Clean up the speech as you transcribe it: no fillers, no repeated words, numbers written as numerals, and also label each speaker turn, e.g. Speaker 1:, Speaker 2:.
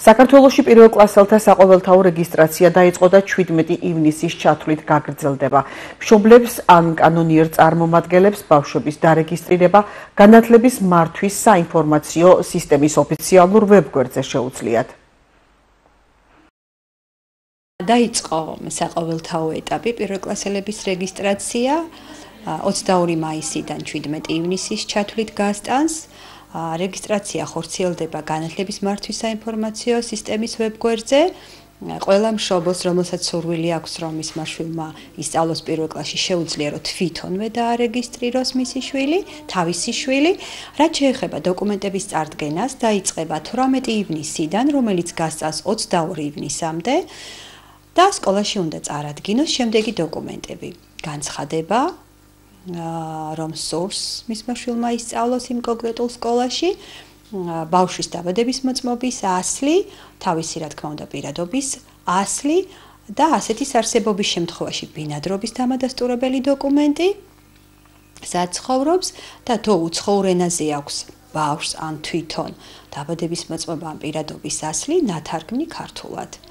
Speaker 1: საქართველოში პირველ კლასელთა საყოველთაო რეგისტრაცია დაიწყო და 17 ივნისის ჩათვლით გაგრძელდება. მშობლებს ან კანონიერ წარმომადგენლებს ბავშვების დარეგისტრირება განათლების მართვის საინფორმაციო სისტემის ოფიციალურ ვებგვერდზე შეუძლიათ.
Speaker 2: დაიწყო საყოველთაო ეტაპი პირველკლასელების რეგისტრაცია 22 მაისიდან 17 ივნისის ჩათვლით გასტანს. რეგისტრაცია ხორციელდება განათლების მართვის საინფორმაციო სისტემის ვებგვერდზე. ყველა მშობელს, რომელსაც სურვილი აქვს, რომ მისმა შვილმა ისწავლოს პირველ კლასში, შეუძლია რომ თვითონვე დაარეგისტრიროს მისი შვილი, თავისი შვილი. რაც შეეხება დოკუმენტების წარდგენას, დაიწყება 18 ივნისიდან, რომელიც გასწანს 22 ივნისამდე და სკოლაში უნდა წარადგინოს შემდეგი დოკუმენტები. განცხადება რომ სურს მისმა შვილმა ისწავლოს იმ კონკრეტულ სკოლაში, ბავშვის დაბადების მოწმობის ასლი, თავისი რა თქმა უნდა პირადობის ასლი და ასეთის არსებობის შემთხვევაში ბინადრობის დამადასტურებელი დოკუმენტი, საცხოვრობს და თუ უცხოურ ენაზე აქვს ბავშვს ან თვითონ დაბადების მოწმობა ან პირადობის ასლი, ნათარგმნი ქართულად.